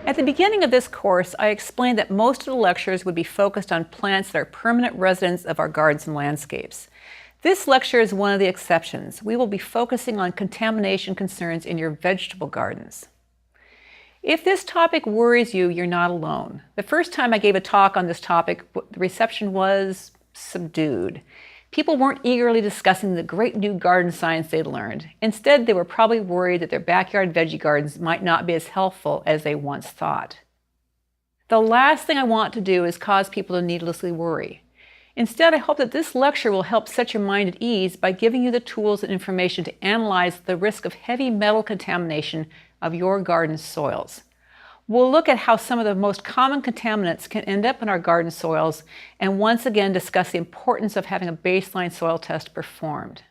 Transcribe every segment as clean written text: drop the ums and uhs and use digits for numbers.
At the beginning of this course, I explained that most of the lectures would be focused on plants that are permanent residents of our gardens and landscapes. This lecture is one of the exceptions. We will be focusing on contamination concerns in your vegetable gardens. If this topic worries you, you're not alone. The first time I gave a talk on this topic, the reception was subdued. People weren't eagerly discussing the great new garden science they'd learned. Instead, they were probably worried that their backyard veggie gardens might not be as healthful as they once thought. The last thing I want to do is cause people to needlessly worry. Instead, I hope that this lecture will help set your mind at ease by giving you the tools and information to analyze the risk of heavy metal contamination of your garden soils. We'll look at how some of the most common contaminants can end up in our garden soils and once again discuss the importance of having a baseline soil test performed.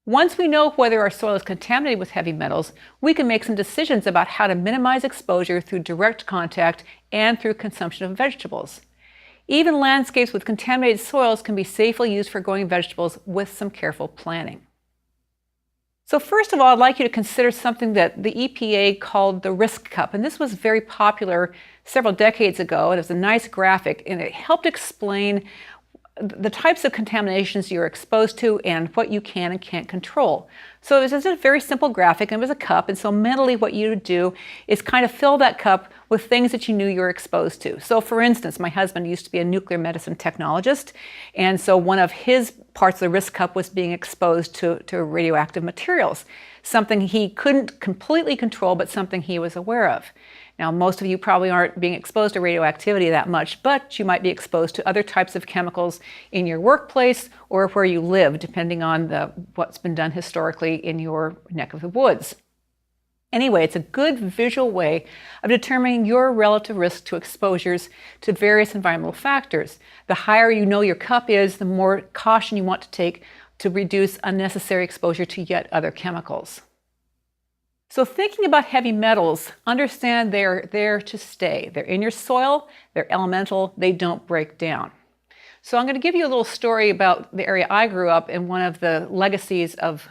Once we know whether our soil is contaminated with heavy metals, we can make some decisions about how to minimize exposure through direct contact and through consumption of vegetables. Even landscapes with contaminated soils can be safely used for growing vegetables with some careful planning. So first of all, I'd like you to consider something that the EPA called the risk cup. And this was very popular several decades ago. And it was a nice graphic, and it helped explain the types of contaminations you're exposed to and what you can and can't control. So it was just a very simple graphic, and it was a cup. And so mentally what you would do is kind of fill that cup with things that you knew you were exposed to. So for instance, my husband used to be a nuclear medicine technologist. And so one of his parts of the risk cup was being exposed to radioactive materials, something he couldn't completely control, but something he was aware of. Now, most of you probably aren't being exposed to radioactivity that much, but you might be exposed to other types of chemicals in your workplace or where you live, depending on what's been done historically in your neck of the woods. Anyway, it's a good visual way of determining your relative risk to exposures to various environmental factors. The higher you know your cup is, the more caution you want to take to reduce unnecessary exposure to yet other chemicals. So thinking about heavy metals, understand they're there to stay. They're in your soil, they're elemental, they don't break down. So I'm going to give you a little story about the area I grew up in, one of the legacies of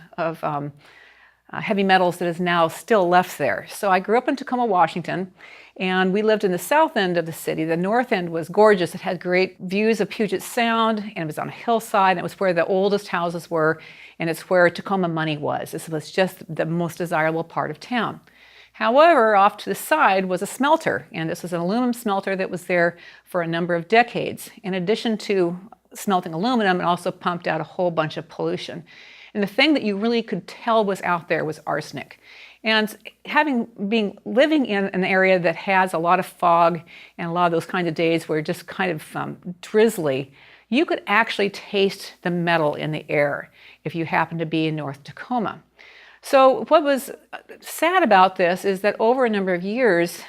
heavy metals that is now still left there. So I grew up in Tacoma, Washington, and we lived in the south end of the city. The north end was gorgeous. It had great views of Puget Sound, and it was on a hillside, and it was where the oldest houses were, and it's where Tacoma money was. This was just the most desirable part of town. However, off to the side was a smelter, and this was an aluminum smelter that was there for a number of decades. In addition to smelting aluminum, it also pumped out a whole bunch of pollution. And the thing that you really could tell was out there was arsenic. And living in an area that has a lot of fog and a lot of those kinds of days where it's just kind of drizzly, you could actually taste the metal in the air if you happen to be in North Tacoma. So what was sad about this is that over a number of years,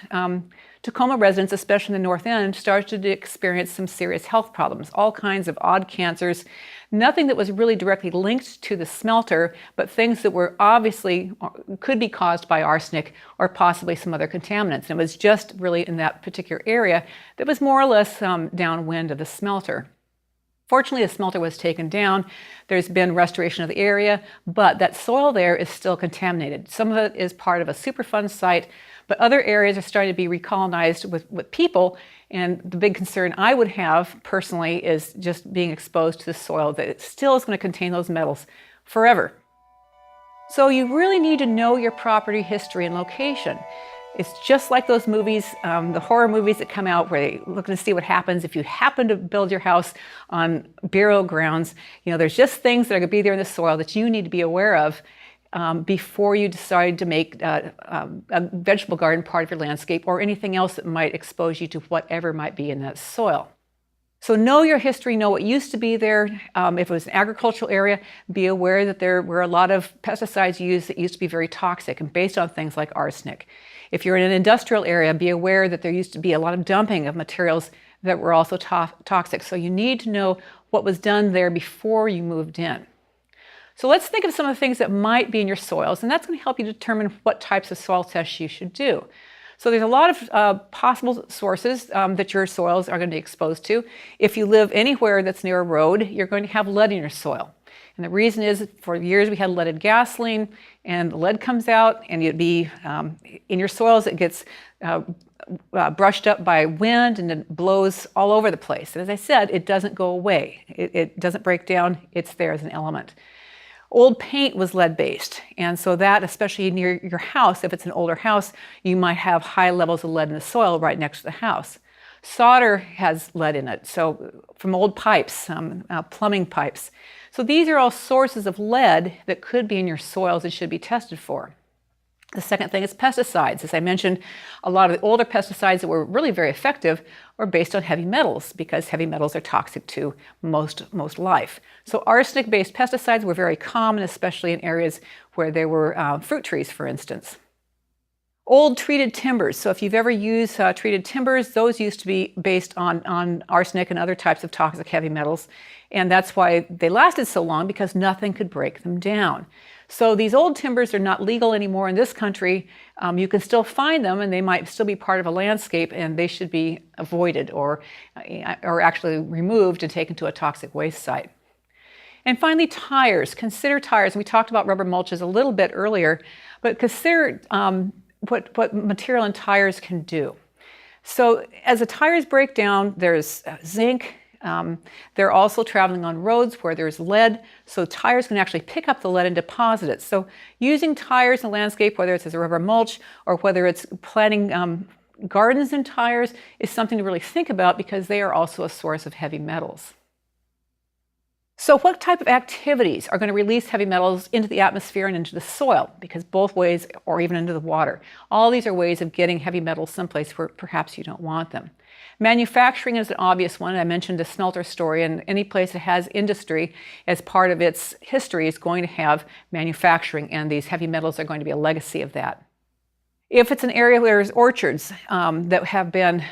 Tacoma residents, especially in the north end, started to experience some serious health problems, all kinds of odd cancers, nothing that was really directly linked to the smelter, but things that were obviously could be caused by arsenic or possibly some other contaminants. And it was just really in that particular area that was more or less downwind of the smelter. Fortunately, the smelter was taken down. There's been restoration of the area, but that soil there is still contaminated. Some of it is part of a Superfund site, but other areas are starting to be recolonized with people. And the big concern I would have personally is just being exposed to the soil that it still is going to contain those metals forever. So you really need to know your property history and location. It's just like those movies, the horror movies that come out where they look to see what happens if you happen to build your house on burial grounds. You know, there's just things that are going to be there in the soil that you need to be aware of before you decide to make a vegetable garden part of your landscape or anything else that might expose you to whatever might be in that soil. So know your history, know what used to be there. If it was an agricultural area, be aware that there were a lot of pesticides used that used to be very toxic and based on things like arsenic. If you're in an industrial area, be aware that there used to be a lot of dumping of materials that were also toxic. So you need to know what was done there before you moved in. So let's think of some of the things that might be in your soils, and that's going to help you determine what types of soil tests you should do. So there's a lot of possible sources that your soils are going to be exposed to. If you live anywhere that's near a road, you're going to have lead in your soil. And the reason is, for years we had leaded gasoline, and the lead comes out, and it'd be in your soils. It gets brushed up by wind, and it blows all over the place. And as I said, it doesn't go away. It doesn't break down. It's there as an element. Old paint was lead-based, and so that, especially near your house, if it's an older house, you might have high levels of lead in the soil right next to the house. Solder has lead in it, so from old pipes, plumbing pipes. So these are all sources of lead that could be in your soils and should be tested for. The second thing is pesticides. As I mentioned, a lot of the older pesticides that were really very effective were based on heavy metals, because heavy metals are toxic to most life. So arsenic-based pesticides were very common, especially in areas where there were fruit trees, for instance. Old treated timbers. So if you've ever used treated timbers, those used to be based on arsenic and other types of toxic heavy metals. And that's why they lasted so long, because nothing could break them down. So these old timbers are not legal anymore in this country. You can still find them, and they might still be part of a landscape, and they should be avoided or actually removed and taken to a toxic waste site. And finally, tires. Consider tires. We talked about rubber mulches a little bit earlier, but consider what material in tires can do. So as the tires break down, there's zinc. They're also traveling on roads where there's lead, so tires can actually pick up the lead and deposit it. So using tires in the landscape, whether it's as a rubber mulch or whether it's planting gardens in tires, is something to really think about, because they are also a source of heavy metals. So what type of activities are going to release heavy metals into the atmosphere and into the soil? Because both ways, or even into the water. All these are ways of getting heavy metals someplace where perhaps you don't want them. Manufacturing is an obvious one. I mentioned the smelter story, and any place that has industry as part of its history is going to have manufacturing, and these heavy metals are going to be a legacy of that. If it's an area where there's orchards that have been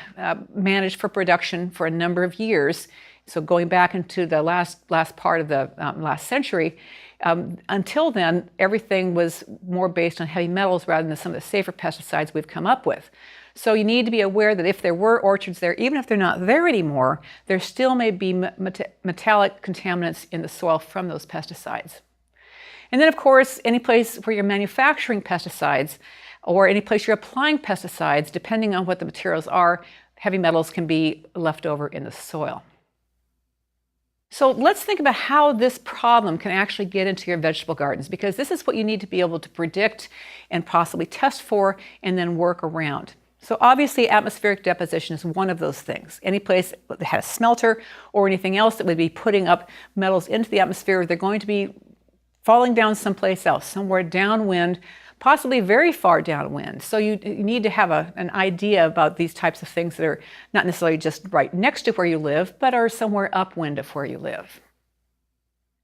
managed for production for a number of years, so going back into the last part of the last century, until then, everything was more based on heavy metals rather than some of the safer pesticides we've come up with. So you need to be aware that if there were orchards there, even if they're not there anymore, there still may be metallic contaminants in the soil from those pesticides. And then, of course, any place where you're manufacturing pesticides, or any place you're applying pesticides, depending on what the materials are, heavy metals can be left over in the soil. So let's think about how this problem can actually get into your vegetable gardens, because this is what you need to be able to predict and possibly test for and then work around. So obviously atmospheric deposition is one of those things. Any place that had a smelter or anything else that would be putting up metals into the atmosphere, they're going to be falling down someplace else, somewhere downwind, possibly very far downwind. So you need to have an idea about these types of things that are not necessarily just right next to where you live, but are somewhere upwind of where you live.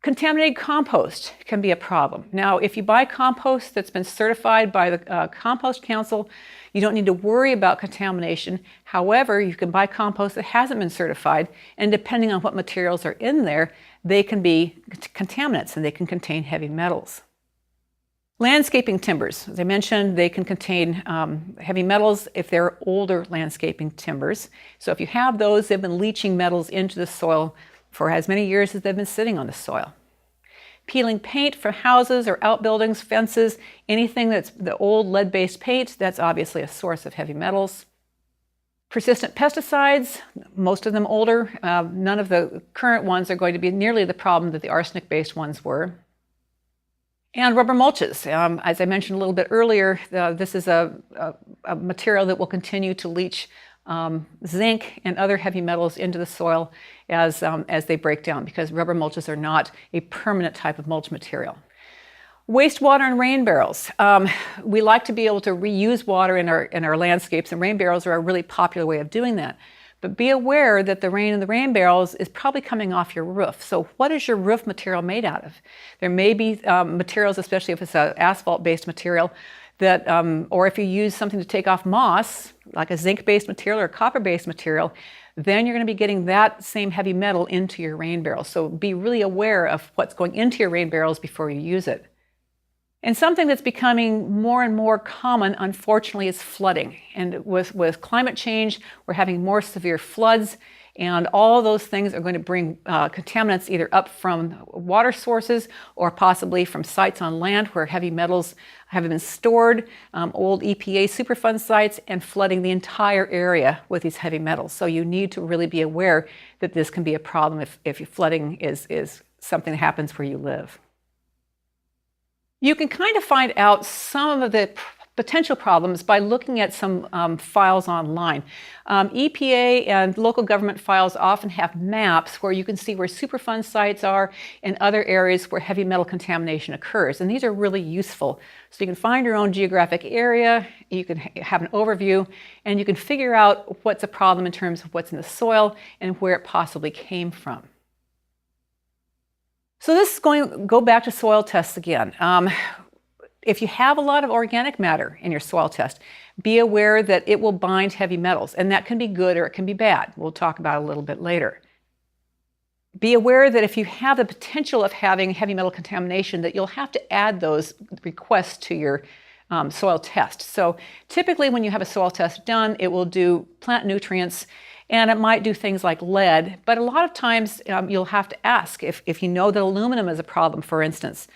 Contaminated compost can be a problem. Now, if you buy compost that's been certified by the Compost Council, you don't need to worry about contamination. However, you can buy compost that hasn't been certified, and depending on what materials are in there, they can be contaminants and they can contain heavy metals. Landscaping timbers, as I mentioned, they can contain heavy metals if they're older landscaping timbers. So if you have those, they've been leaching metals into the soil for as many years as they've been sitting on the soil. Peeling paint from houses or outbuildings, fences, anything that's the old lead-based paint, that's obviously a source of heavy metals. Persistent pesticides, most of them older. None of the current ones are going to be nearly the problem that the arsenic-based ones were. And rubber mulches. As I mentioned a little bit earlier, this is a material that will continue to leach zinc and other heavy metals into the soil as they break down, because rubber mulches are not a permanent type of mulch material. Wastewater and rain barrels. We like to be able to reuse water in our landscapes, and rain barrels are a really popular way of doing that. But be aware that the rain in the rain barrels is probably coming off your roof. So what is your roof material made out of? There may be materials, especially if it's an asphalt-based material, that, or if you use something to take off moss, like a zinc-based material or a copper-based material, then you're going to be getting that same heavy metal into your rain barrels. So be really aware of what's going into your rain barrels before you use it. And something that's becoming more and more common, unfortunately, is flooding. And with climate change, we're having more severe floods, And all those things are going to bring contaminants either up from water sources or possibly from sites on land where heavy metals have been stored, old EPA Superfund sites, and flooding the entire area with these heavy metals. So you need to really be aware that this can be a problem if your flooding is something that happens where you live. You can kind of find out some of the potential problems by looking at some files online. EPA and local government files often have maps where you can see where Superfund sites are and other areas where heavy metal contamination occurs. And these are really useful. So you can find your own geographic area, you can have an overview, and you can figure out what's a problem in terms of what's in the soil and where it possibly came from. So this is going to go back to soil tests again. If you have a lot of organic matter in your soil test, be aware that it will bind heavy metals, and that can be good or it can be bad. We'll talk about it a little bit later. Be aware that if you have the potential of having heavy metal contamination, that you'll have to add those requests to your soil test. So typically when you have a soil test done, it will do plant nutrients, and it might do things like lead, but a lot of times you'll have to ask if you know that aluminum is a problem, for instance.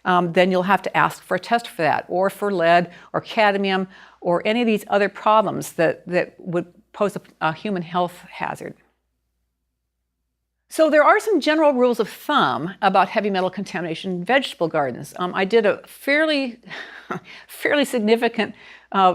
Then you'll have to ask for a test for that, or for lead, or cadmium, or any of these other problems that would pose a human health hazard. So there are some general rules of thumb about heavy metal contamination in vegetable gardens. I did a fairly significant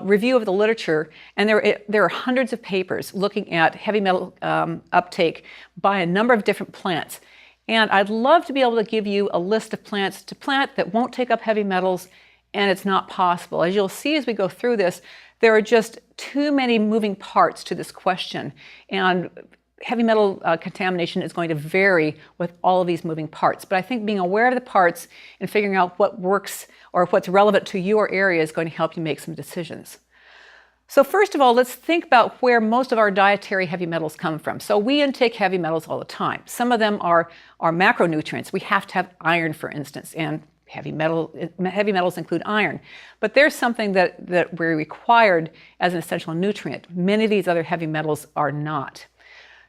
review of the literature, and there are hundreds of papers looking at heavy metal uptake by a number of different plants. And I'd love to be able to give you a list of plants to plant that won't take up heavy metals, and it's not possible. As you'll see as we go through this, there are just too many moving parts to this question, and heavy metal contamination is going to vary with all of these moving parts. But I think being aware of the parts and figuring out what works or what's relevant to your area is going to help you make some decisions. So first of all, let's think about where most of our dietary heavy metals come from. So we intake heavy metals all the time. Some of them are macronutrients. We have to have iron, for instance, and heavy metals include iron. But there's something that we're required as an essential nutrient. Many of these other heavy metals are not.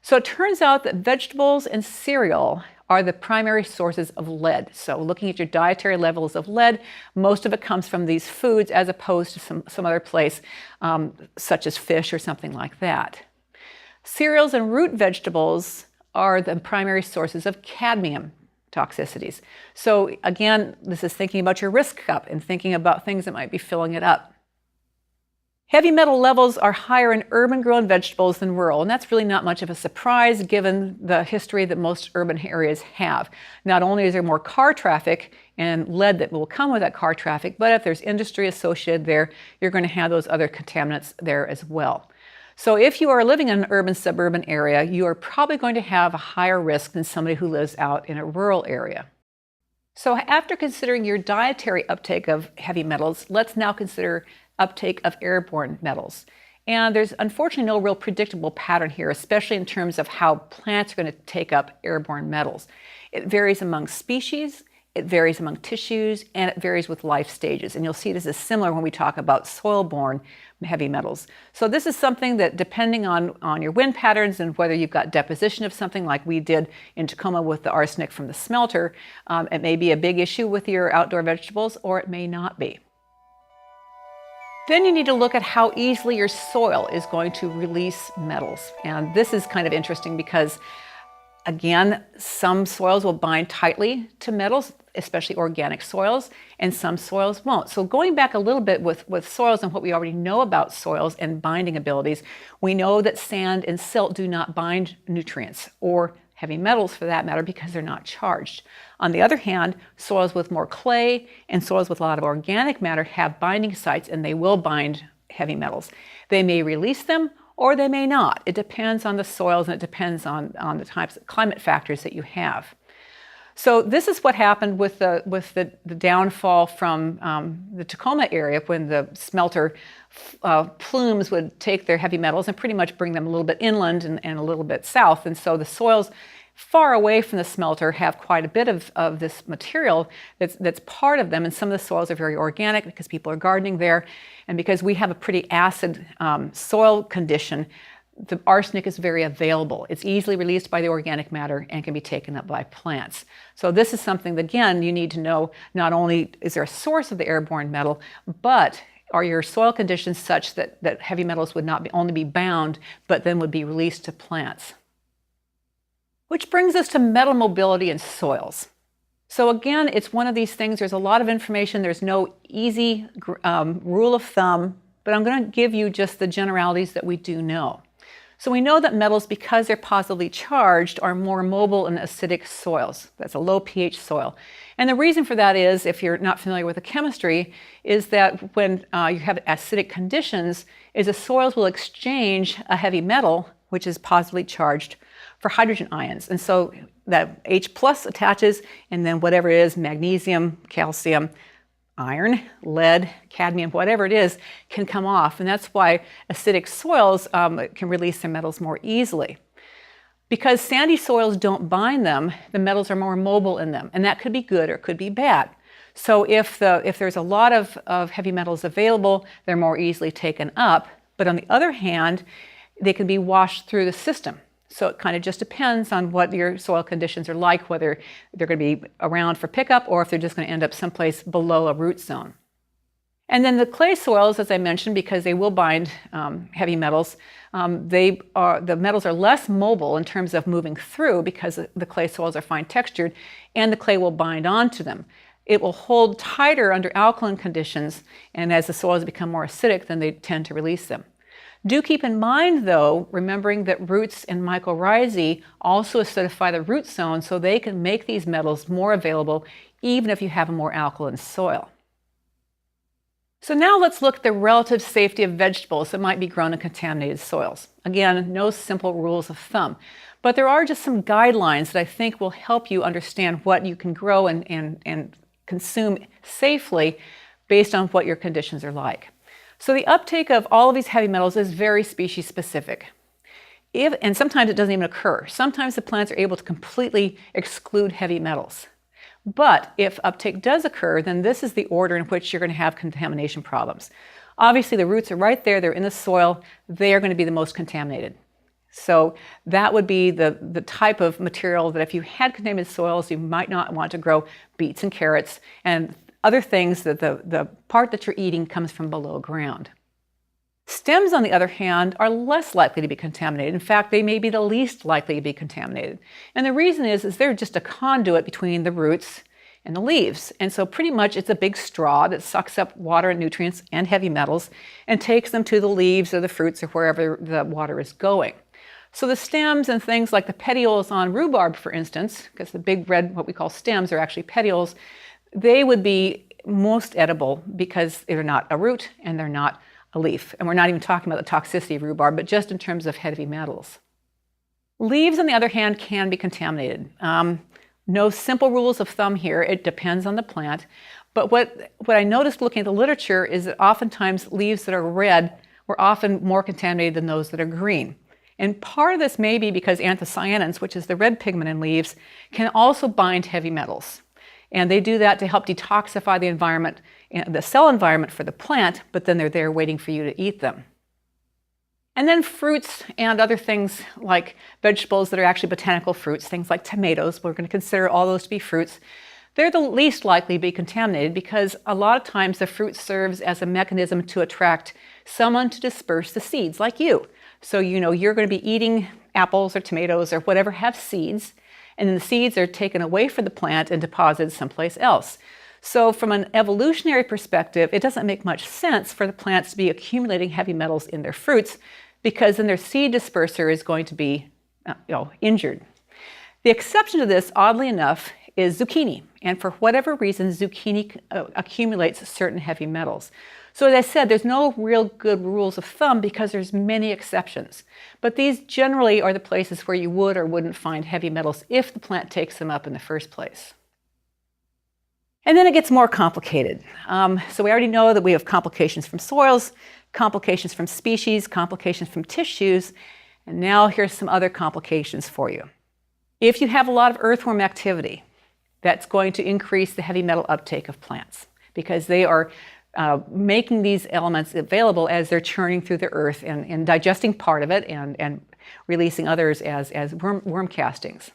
So it turns out that vegetables and cereal are the primary sources of lead. So looking at your dietary levels of lead, most of it comes from these foods as opposed to some other place, such as fish or something like that. Cereals and root vegetables are the primary sources of cadmium toxicities. So again, this is thinking about your risk cup and thinking about things that might be filling it up. Heavy metal levels are higher in urban-grown vegetables than rural, and that's really not much of a surprise given the history that most urban areas have. Not only is there more car traffic and lead that will come with that car traffic, but if there's industry associated there, you're going to have those other contaminants there as well. So if you are living in an urban-suburban area, you are probably going to have a higher risk than somebody who lives out in a rural area. So after considering your dietary uptake of heavy metals, let's now consider uptake of airborne metals. And there's unfortunately no real predictable pattern here, especially in terms of how plants are going to take up airborne metals. It varies among species, it varies among tissues, and it varies with life stages. And you'll see this is similar when we talk about soil-borne heavy metals. So this is something that, depending on your wind patterns and whether you've got deposition of something like we did in Tacoma with the arsenic from the smelter, it may be a big issue with your outdoor vegetables, or it may not be. Then you need to look at how easily your soil is going to release metals. And this is kind of interesting because, again, some soils will bind tightly to metals, especially organic soils, and some soils won't. So going back a little bit with soils and what we already know about soils and binding abilities, we know that sand and silt do not bind nutrients or heavy metals for that matter because they're not charged. On the other hand, soils with more clay and soils with a lot of organic matter have binding sites and they will bind heavy metals. They may release them or they may not. It depends on the soils and it depends on the types of climate factors that you have. So this is what happened with the downfall from the Tacoma area when the smelter plumes would take their heavy metals and pretty much bring them a little bit inland and a little bit south. And so the soils far away from the smelter have quite a bit of this material that's part of them. And some of the soils are very organic because people are gardening there. And because we have a pretty acid soil condition, the arsenic is very available. It's easily released by the organic matter and can be taken up by plants. So this is something that, again, you need to know. Not only is there a source of the airborne metal, but are your soil conditions such that heavy metals would not only be bound, but then would be released to plants. Which brings us to metal mobility in soils. So again, it's one of these things, there's a lot of information, there's no easy rule of thumb, but I'm going to give you just the generalities that we do know. So we know that metals, because they're positively charged, are more mobile in acidic soils. That's a low pH soil. And the reason for that is, if you're not familiar with the chemistry, is that when you have acidic conditions, is the soils will exchange a heavy metal, which is positively charged, for hydrogen ions. And so that H plus attaches, and then whatever it is, magnesium, calcium, iron, lead, cadmium, whatever it is, can come off. And that's why acidic soils can release their metals more easily. Because sandy soils don't bind them, the metals are more mobile in them. And that could be good or it could be bad. So if there's a lot of heavy metals available, they're more easily taken up. But on the other hand, they can be washed through the system. So it kind of just depends on what your soil conditions are like, whether they're going to be around for pickup or if they're just going to end up someplace below a root zone. And then the clay soils, as I mentioned, because they will bind heavy metals, the metals are less mobile in terms of moving through because the clay soils are fine textured and the clay will bind onto them. It will hold tighter under alkaline conditions, and as the soils become more acidic, then they tend to release them. Do keep in mind, though, remembering that roots and mycorrhizae also acidify the root zone, so they can make these metals more available even if you have a more alkaline soil. So now let's look at the relative safety of vegetables that might be grown in contaminated soils. Again, no simple rules of thumb, but there are just some guidelines that I think will help you understand what you can grow and consume safely based on what your conditions are like. So the uptake of all of these heavy metals is very species specific. And sometimes it doesn't even occur. Sometimes the plants are able to completely exclude heavy metals. But if uptake does occur, then this is the order in which you're going to have contamination problems. Obviously, the roots are right there, they're in the soil, they are going to be the most contaminated. So that would be the type of material that if you had contaminated soils, you might not want to grow beets and carrots and other things that the part that you're eating comes from below ground. Stems, on the other hand, are less likely to be contaminated. In fact, they may be the least likely to be contaminated. And the reason is they're just a conduit between the roots and the leaves. And so pretty much it's a big straw that sucks up water and nutrients and heavy metals and takes them to the leaves or the fruits or wherever the water is going. So the stems and things like the petioles on rhubarb, for instance, because the big red, what we call stems, are actually petioles, they would be most edible because they're not a root and they're not a leaf. And we're not even talking about the toxicity of rhubarb, but just in terms of heavy metals. Leaves, on the other hand, can be contaminated. No simple rules of thumb here. It depends on the plant. But what I noticed looking at the literature is that oftentimes leaves that are red were often more contaminated than those that are green. And part of this may be because anthocyanins, which is the red pigment in leaves, can also bind heavy metals. And they do that to help detoxify the environment, the cell environment for the plant, but then they're there waiting for you to eat them. And then fruits and other things like vegetables that are actually botanical fruits, things like tomatoes, we're going to consider all those to be fruits. They're the least likely to be contaminated because a lot of times the fruit serves as a mechanism to attract someone to disperse the seeds, like you. So you're going to be eating apples or tomatoes or whatever have seeds, and then the seeds are taken away from the plant and deposited someplace else. So from an evolutionary perspective, it doesn't make much sense for the plants to be accumulating heavy metals in their fruits because then their seed disperser is going to be injured. The exception to this, oddly enough, is zucchini. And for whatever reason, zucchini accumulates certain heavy metals. So as I said, there's no real good rules of thumb because there's many exceptions. But these generally are the places where you would or wouldn't find heavy metals if the plant takes them up in the first place. And then it gets more complicated. So we already know that we have complications from soils, complications from species, complications from tissues, and now here's some other complications for you. If you have a lot of earthworm activity, that's going to increase the heavy metal uptake of plants because they are making these elements available as they're churning through the earth and digesting part of it and releasing others as worm castings.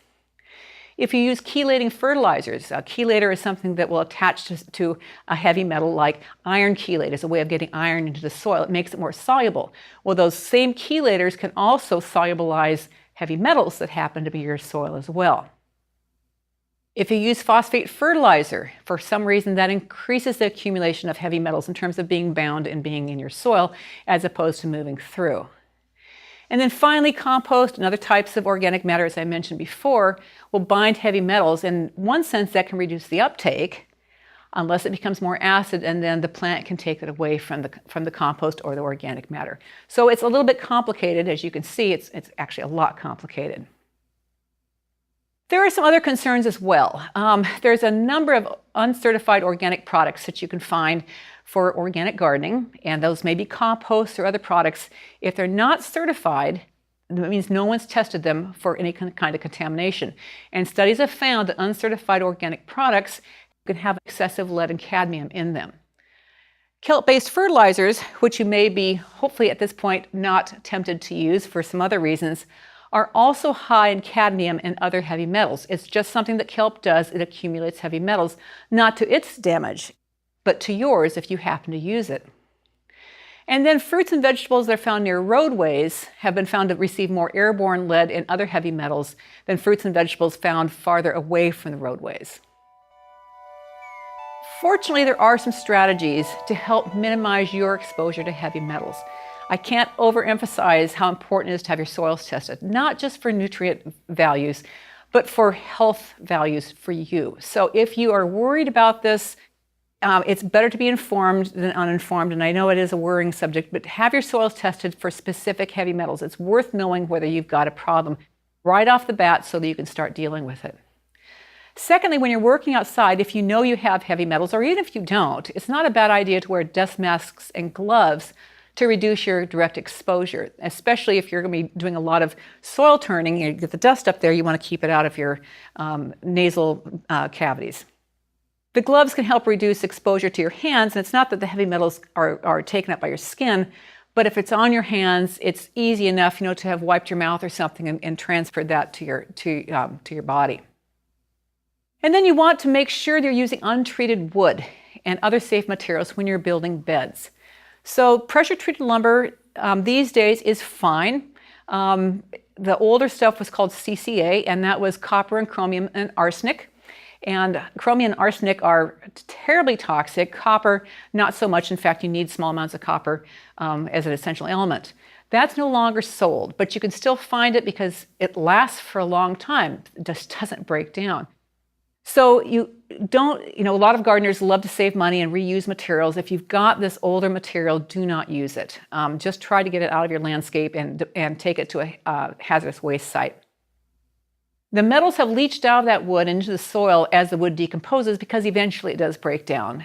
If you use chelating fertilizers, a chelator is something that will attach to a heavy metal like iron chelate as a way of getting iron into the soil. It makes it more soluble. Well, those same chelators can also solubilize heavy metals that happen to be in your soil as well. If you use phosphate fertilizer, for some reason that increases the accumulation of heavy metals in terms of being bound and being in your soil as opposed to moving through. And then finally, compost and other types of organic matter, as I mentioned before, will bind heavy metals. In one sense, that can reduce the uptake unless it becomes more acid, and then the plant can take it away from the compost or the organic matter. So it's a little bit complicated. As you can see, it's actually a lot complicated. There are some other concerns as well. There's a number of uncertified organic products that you can find for organic gardening, and those may be composts or other products. If they're not certified, that means no one's tested them for any kind of contamination. And studies have found that uncertified organic products can have excessive lead and cadmium in them. Kelp-based fertilizers, which you may be, hopefully at this point, not tempted to use for some other reasons, are also high in cadmium and other heavy metals. It's just something that kelp does. It accumulates heavy metals, not to its damage, but to yours if you happen to use it. And then fruits and vegetables that are found near roadways have been found to receive more airborne lead and other heavy metals than fruits and vegetables found farther away from the roadways. Fortunately, there are some strategies to help minimize your exposure to heavy metals. I can't overemphasize how important it is to have your soils tested, not just for nutrient values, but for health values for you. So if you are worried about this, it's better to be informed than uninformed, and I know it is a worrying subject, but have your soils tested for specific heavy metals. It's worth knowing whether you've got a problem right off the bat so that you can start dealing with it. Secondly, when you're working outside, if you know you have heavy metals, or even if you don't, it's not a bad idea to wear dust masks and gloves to reduce your direct exposure, especially if you're going to be doing a lot of soil turning. You get the dust up there, you want to keep it out of your nasal cavities. The gloves can help reduce exposure to your hands, and it's not that the heavy metals are taken up by your skin, but if it's on your hands, it's easy enough, to have wiped your mouth or something and transferred that to your body. And then you want to make sure you're using untreated wood and other safe materials when you're building beds. So pressure-treated lumber these days is fine. The older stuff was called CCA, and that was copper and chromium and arsenic. And chromium and arsenic are terribly toxic. Copper, not so much. In fact, you need small amounts of copper as an essential element. That's no longer sold, but you can still find it because it lasts for a long time. It just doesn't break down. So you don't, a lot of gardeners love to save money and reuse materials. If you've got this older material, do not use it. Just try to get it out of your landscape and take it to a hazardous waste site. The metals have leached out of that wood into the soil as the wood decomposes because eventually it does break down.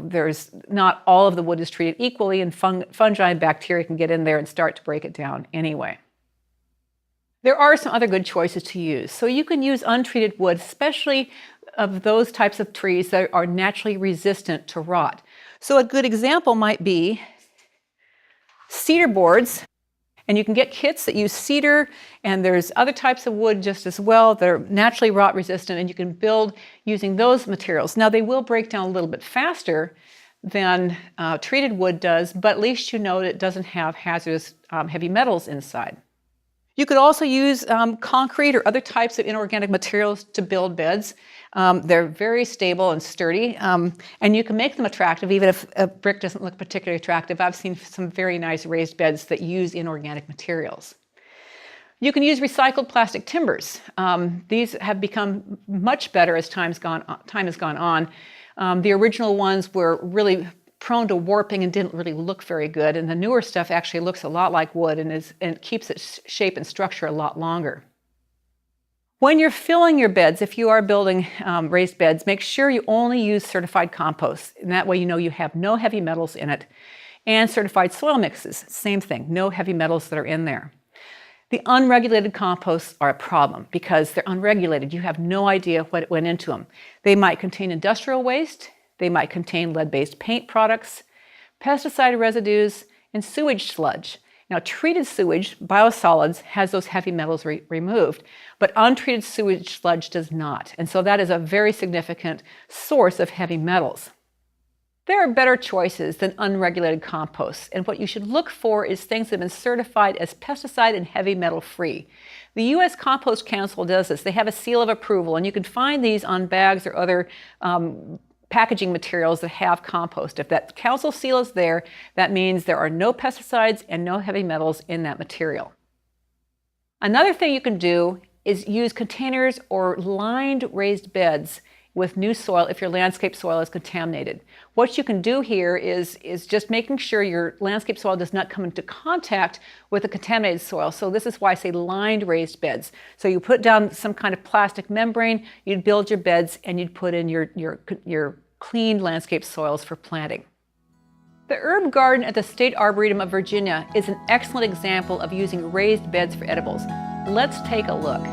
There's not all of the wood is treated equally, and fungi and bacteria can get in there and start to break it down anyway. There are some other good choices to use. So you can use untreated wood, especially of those types of trees that are naturally resistant to rot. So a good example might be cedar boards. And you can get kits that use cedar, and there's other types of wood just as well that are naturally rot resistant, and you can build using those materials. Now, they will break down a little bit faster than treated wood does, but at least you know that it doesn't have hazardous heavy metals inside. You could also use concrete or other types of inorganic materials to build beds. They're very stable and sturdy, and you can make them attractive even if a brick doesn't look particularly attractive. I've seen some very nice raised beds that use inorganic materials. You can use recycled plastic timbers. These have become much better as time has gone on. The original ones were really prone to warping and didn't really look very good, and the newer stuff actually looks a lot like wood and keeps its shape and structure a lot longer. When you're filling your beds, if you are building raised beds, make sure you only use certified compost, and that way you know you have no heavy metals in it. And certified soil mixes, same thing, no heavy metals that are in there. The unregulated composts are a problem because they're unregulated. You have no idea what went into them. They might contain industrial waste, They might contain lead-based paint products, pesticide residues, and sewage sludge. Now, treated sewage, biosolids, has those heavy metals removed, but untreated sewage sludge does not. And so that is a very significant source of heavy metals. There are better choices than unregulated composts, and what you should look for is things that have been certified as pesticide and heavy metal free. The U.S. Compost Council does this. They have a seal of approval, and you can find these on bags or other packaging materials that have compost. If that council seal is there, that means there are no pesticides and no heavy metals in that material. Another thing you can do is use containers or lined raised beds with new soil if your landscape soil is contaminated. What you can do here is just making sure your landscape soil does not come into contact with the contaminated soil. So this is why I say lined raised beds. So you put down some kind of plastic membrane, you'd build your beds, and you'd put in your cleaned landscape soils for planting. The herb garden at the State Arboretum of Virginia is an excellent example of using raised beds for edibles. Let's take a look.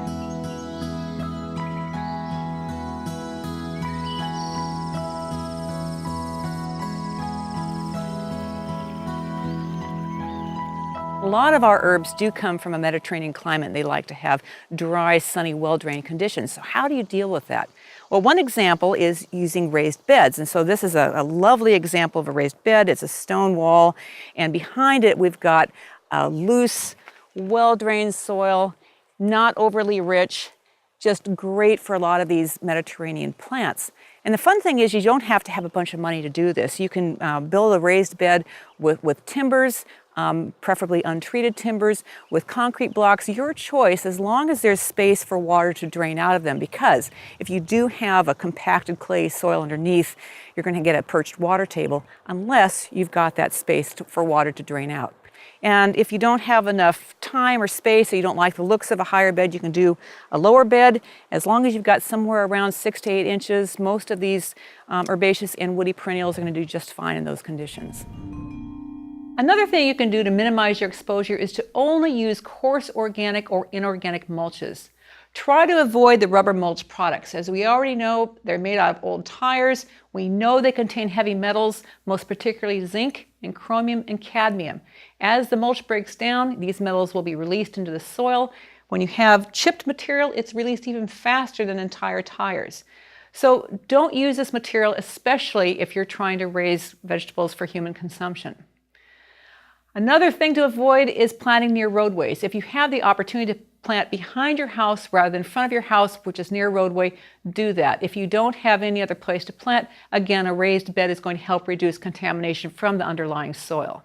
A lot of our herbs do come from a Mediterranean climate. They like to have dry, sunny, well-drained conditions. So how do you deal with that? Well, one example is using raised beds. And so this is a lovely example of a raised bed. It's a stone wall, and behind it we've got a loose, well-drained soil, not overly rich, just great for a lot of these Mediterranean plants. And the fun thing is you don't have to have a bunch of money to do this. You can build a raised bed with timbers, preferably untreated timbers, with concrete blocks, your choice, as long as there's space for water to drain out of them. Because if you do have a compacted clay soil underneath, you're going to get a perched water table unless you've got that space for water to drain out. And if you don't have enough time or space, or you don't like the looks of a higher bed, you can do a lower bed. As long as you've got somewhere around 6 to 8 inches, most of these herbaceous and woody perennials are going to do just fine in those conditions. Another thing you can do to minimize your exposure is to only use coarse organic or inorganic mulches. Try to avoid the rubber mulch products. As we already know, they're made out of old tires. We know they contain heavy metals, most particularly zinc and chromium and cadmium. As the mulch breaks down, these metals will be released into the soil. When you have chipped material, it's released even faster than entire tires. So don't use this material, especially if you're trying to raise vegetables for human consumption. Another thing to avoid is planting near roadways. If you have the opportunity to plant behind your house rather than in front of your house, which is near a roadway, do that. If you don't have any other place to plant, again, a raised bed is going to help reduce contamination from the underlying soil.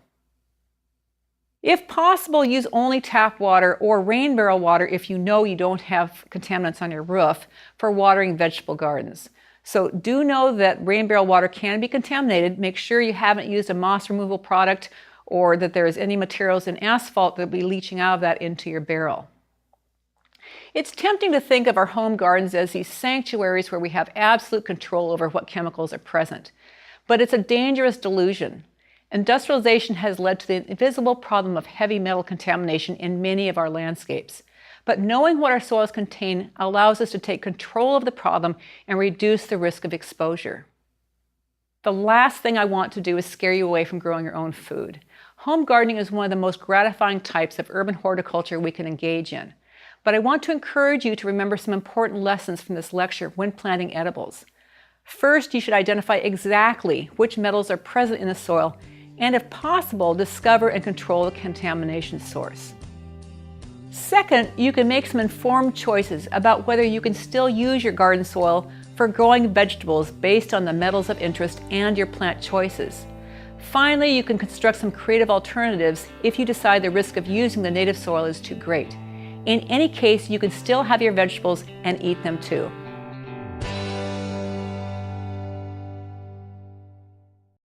If possible, use only tap water or rain barrel water if you know you don't have contaminants on your roof for watering vegetable gardens. So do know that rain barrel water can be contaminated. Make sure you haven't used a moss removal product or that there is any materials in asphalt that will be leaching out of that into your barrel. It's tempting to think of our home gardens as these sanctuaries where we have absolute control over what chemicals are present. But it's a dangerous delusion. Industrialization has led to the invisible problem of heavy metal contamination in many of our landscapes. But knowing what our soils contain allows us to take control of the problem and reduce the risk of exposure. The last thing I want to do is scare you away from growing your own food. Home gardening is one of the most gratifying types of urban horticulture we can engage in. But I want to encourage you to remember some important lessons from this lecture when planting edibles. First, you should identify exactly which metals are present in the soil and, if possible, discover and control the contamination source. Second, you can make some informed choices about whether you can still use your garden soil for growing vegetables based on the metals of interest and your plant choices. Finally, you can construct some creative alternatives if you decide the risk of using the native soil is too great. In any case, you can still have your vegetables and eat them too.